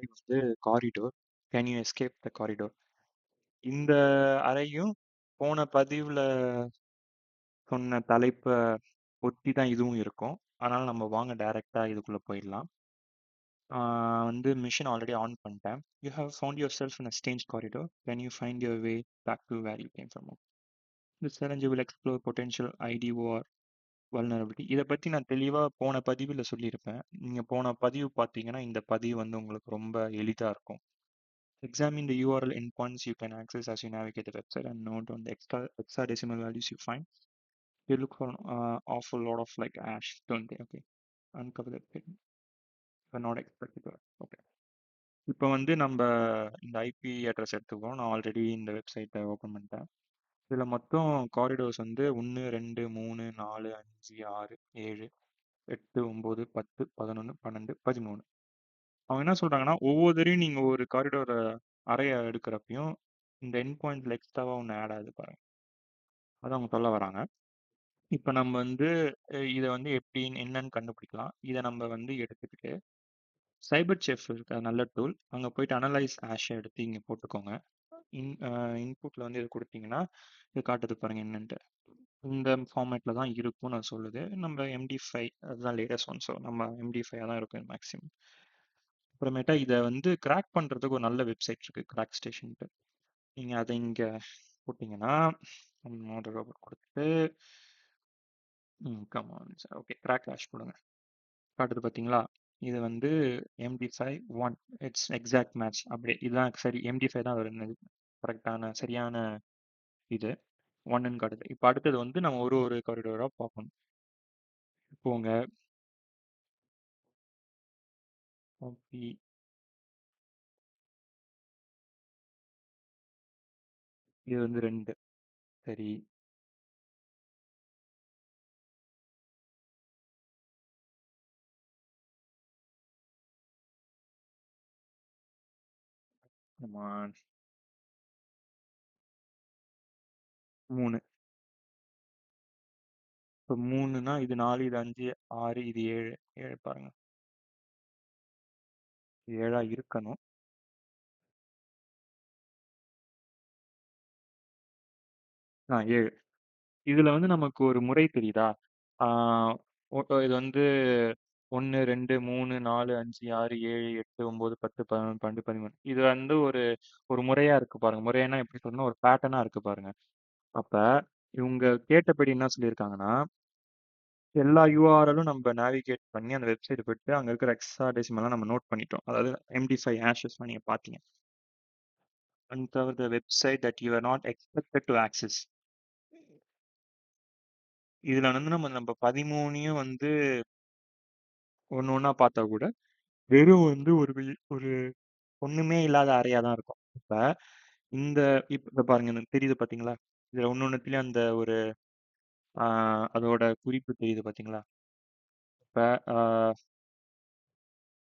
அறை வந்து corridor. Can you escape the corridor? இந்த அறையும் போன பதிவுல சொன்ன தலைப்ப ஒட்டி தான் இதுவும் இருக்கும். அதனால நம்ம வாங்க டைரக்ட்டா இதுக்குள்ள போயிடலாம். வந்து மிஷின் ஆல்ரெடி ஆன் பண்ணிட்டேன். You have found yourself in a strange corridor. Can you find your way back to where you came from? This challenge will explore potential IDOR vulnerability. இதை பற்றி நான் தெளிவாக போன பதிவில் சொல்லியிருப்பேன். நீங்கள் போன பதிவு பார்த்தீங்கன்னா இந்த பதிவு வந்து உங்களுக்கு ரொம்ப எளிதாக இருக்கும். Examine the URL endpoints you can access as you navigate the website and note on the hexadecimal values you find. You look for an awful lot of like hash, don't they? Okay. Uncover that pin. But not expected to. Okay. இப்போ வந்து நம்ம இந்த IP address எடுத்துக்கோம். நான் already இந்த வெப்சைட்டை open பண்ணிட்டேன். இதில் மொத்தம் காரிடோர்ஸ் வந்து 1 2 3 4 5 6 7 8 9 10 11 12 13. அவங்க என்ன சொல்றாங்கன்னா ஒவ்வொரு தடவையும் நீங்க ஒரு காரிடோர் அறைய எடுக்கிறப்பையும் இந்த எண்ட் பாயிண்ட்ல எக்ஸ்ட்ராவா ஒன்று ஆட் ஆகுது பாருங்க. அதான் அவங்க சொல்ல வராங்க. இப்போ நம்ம வந்து இதை வந்து எப்படி என்னன்னு கண்டுபிடிக்கலாம். இதை நம்ம வந்து எடுத்துக்கிட்டு சைபர் செஃப் இருக்கு, அது நல்ல டூல். அங்கே போயிட்டு அனலைஸ் ஹேஷை எடுத்து இங்கே போட்டுக்கோங்க. இன்புட்ல வந்து இது கொடுத்தீங்கன்னா இது காட்டுது பாருங்க என்னன்ட்டு. இந்த ஃபார்மேட்ல தான் இருக்கும் நான் சொல்லுது. நம்ம MD5 அதுதான் லேட்டஸ்ட் ஒன். ஸோ நம்ம MD5 தான் இருக்கும் மேக்ஸிமம். அப்புறமேட்டா இதை வந்து கிராக் பண்ணுறதுக்கு ஒரு நல்ல வெப்சைட் இருக்குது, கிராக் ஸ்டேஷன்ட்டு. நீங்கள் அதை இங்கே போட்டிங்கன்னா மாடல் ரோபோட் கொடுத்துட்டு come on sir okay crack hash கொடுங்க. காட்டுது பார்த்தீங்களா? இது வந்து MD5 1. It's exact match. அப்படியே இதுதான் சரி. MD5 தான் வருது கரெக்டான சரியான இது 1ன்னு காட்டுது. இப்போ அடுத்தது வந்து நம்ம ஒரு ஒரு காரிடோராக பார்க்கணும். போங்க. காப்பி. இது வந்து 2. சரி. கமான் 3. இப்போ 3னா இது 4, இது 5, 6, இது 7. 7 பாருங்க. இது 7ஆ இருக்கணும். 7. இதுல வந்து நமக்கு ஒரு முறை தெரியுதா? இது வந்து 1 2 3 4 5 6 7 8 9 10 11 12 13. இது வந்து ஒரு ஒரு முறையா இருக்கு பாருங்க. முறைன்னா எப்படி சொல்லணும், ஒரு பேட்டர்னா இருக்கு பாருங்க. அப்ப இவங்க கேட்டபடி என்ன சொல்லியிருக்காங்கன்னா எல்லா யூஆர்எலும் நம்ம நேவிகேட் பண்ணி அந்த வெப்சைட் போயிட்டு அங்க இருக்கிற ஹெக்ஸாடெசிமலாம் நம்ம நோட் பண்ணிட்டோம். அதாவது MD5 ஹேஷஸ் நீங்க பாத்தீங்க. Uncover the website that you are not expected to access. இதுல வந்து நம்ம 13யும் வந்து ஒண்ணு ஒண்ணா பார்த்தா கூட வெறும் வந்து ஒரு ஒண்ணுமே இல்லாத அறையா தான் இருக்கும். இப்ப இந்த இப்ப பாருங்க எனக்கு தெரியுது பாத்தீங்களா? இதுல ஒண்ணொண்ணுத்துலயும் அந்த ஒரு அதோட குறிப்பு தெரியுது பாத்தீங்களா? இப்ப ஆஹ்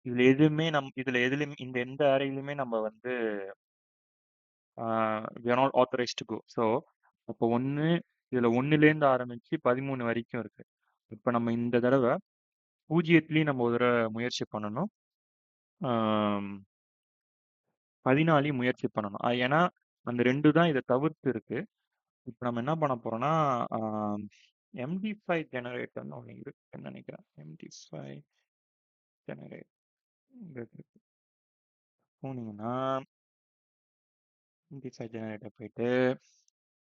இதுல எதுலயுமே இந்த எந்த அறையிலுமே நம்ம வந்து we are not authorized to go. So அப்போ இதுல 1லேருந்து ஆரம்பிச்சு 13 வரைக்கும் இருக்கு. இப்ப நம்ம இந்த தடவை 0த்துலயும் நம்ம ஒரு தடவை முயற்சி பண்ணணும். 14யும் முயற்சி பண்ணணும். ஏன்னா அந்த 2 தான் இதை தவிர்த்து இருக்கு. இப்போ நம்ம என்ன பண்ண போறோம்னா MD5 ஜெனரேட்டர்னு ஒன்று இருக்குன்னு நினைக்கிறேன். MD5 ஜெனரேட்டர் போனீங்கன்னா MD5 ஜெனரேட்டர் போயிட்டு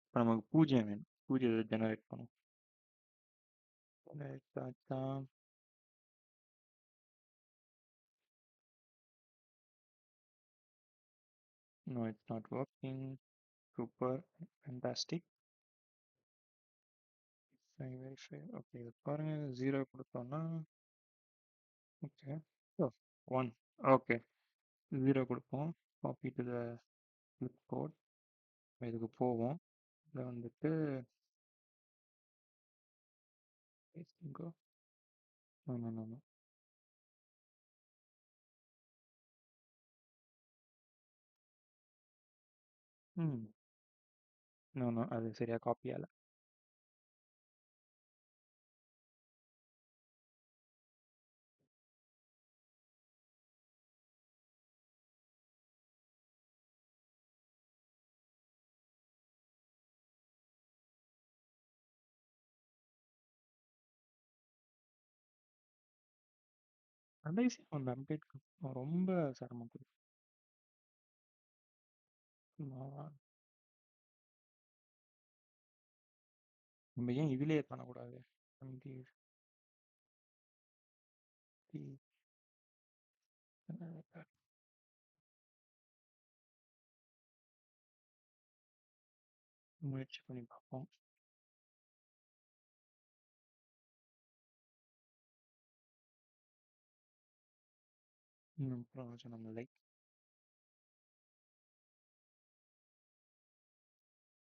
இப்போ நமக்கு 0 வேணும். 0 ஜெனரேட் பண்ணும். No, it's not working. Super fantastic. Verify. Okay, இது பாருங்க 0 கொடுத்தோம்னா ஓகே. ஓ 1. ஓகே 0 கொடுப்போம். Copy to the clip code. இதுக்கு போவோம். இதில் வந்துட்டு go. No, no, no, no. ம் நோ நோ அது சரியா காப்பி ஆகல. கடைசியா வந்த அப்டேட்க்கு ரொம்ப சிரமம் குடுக்கும். நம்ம ஏன் இதுலயே பண்ணக்கூடாது? டுவெண்ட்டி முயற்சி பண்ணி பார்ப்போம். பிரயோஜனம் இல்லை.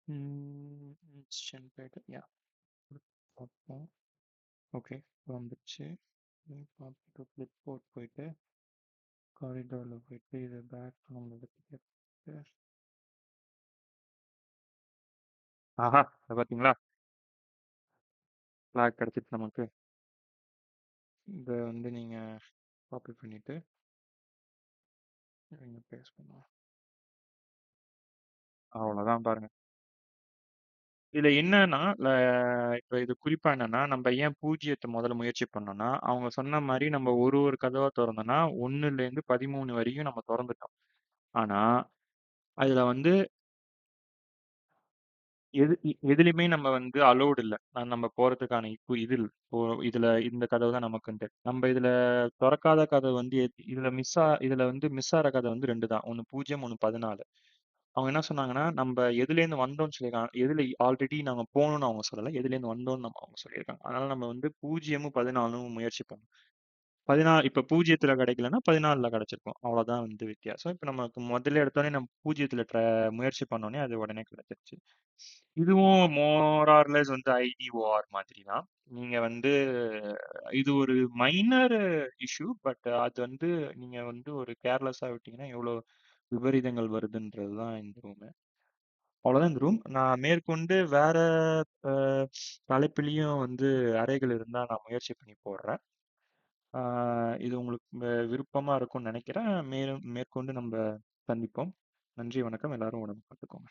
இன்ஸ்டன்ட் போயிட்டு யா பார்ப்போம். ஓகே, வந்துச்சு. பார்த்துட்டு ஃப்ளிப் போர்ட் போயிட்டு காரிடாரில் போயிட்டு இதை பேக் நம்மளுக்கு. ஆஹா, அதை பார்த்தீங்களா? ஃப்ளாக் கிடச்சிட்டு நமக்கு. இதை வந்து நீங்கள் காப்பி பண்ணிவிட்டு நீங்கள் பேஸ்ட் பண்ணுவோம். அவ்வளோதான் பாருங்க. இதுல என்னன்னா, இப்ப இது குறிப்பா என்னன்னா, நம்ம ஏன் பூஜ்ஜியத்த முதல்ல முயற்சி பண்ணோம்னா, அவங்க சொன்ன மாரி நம்ம ஒரு ஒரு கதவா தொறந்தோம்னா, 1லேருந்து 13 வரையும் நம்ம தொறந்துட்டோம். ஆனா, அதுல வந்து எதுலயுமே நம்ம வந்து அலோவ்ட் இல்ல. நம்ம போறதுக்கான இது இல்ல. இப்போ இதுல இந்த கதவு தான் நமக்குன்ட்டு. நம்ம இதுல தொறக்காத கதவு வந்து இதுல வந்து மிஸ் ஆற கதவு வந்து 2 தான். ஒண்ணு 0, ஒண்ணு 14. அவங்க என்ன சொன்னாங்கன்னா, நம்ம எதுலேருந்து வந்தோம்னு சொல்லியிருக்காங்க. எதுல ஆல்ரெடி நாங்க போனோம்னு அவங்க சொல்லல. எதுலேருந்து வந்தோம்னு அவங்க சொல்லியிருக்காங்க. அதனால நம்ம வந்து 0ம் 14ம் முயற்சி பண்ணோம். 14 இப்ப 0த்துல கிடைக்கலன்னா 14ல கிடைச்சிருக்கும். அவ்வளவுதான் வந்து வித்தியாசம். இப்ப நமக்கு முதல்ல எடுத்தோடனே நம்ம 0த்துல முயற்சி பண்ணோனே அது உடனே கிடைச்சிருச்சு. இதுவும் மோர் ஆர் லெஸ் வந்து ஐடிஓஆர் மாதிரி தான். நீங்க வந்து இது ஒரு மைனர் இஷ்யூ. பட் அது வந்து நீங்க வந்து ஒரு கேர்லெஸ்ஸா விட்டீங்கன்னா எவ்வளவு விபரீதங்கள் வருதுன்றது தான் இந்த ரூம். அவ்வளவுதான் இந்த ரூம். நான் மேற்கொண்டு வேற தலைப்பிலையும் வந்து அறைகள் இருந்தா நான் முயற்சி பண்ணி போடுறேன். இது உங்களுக்கு விருப்பமா இருக்கும்னு நினைக்கிறேன். மேலும் மேற்கொண்டு நம்ம சந்திப்போம். நன்றி, வணக்கம். எல்லாரும் உடம்பு பார்த்துக்கோங்க.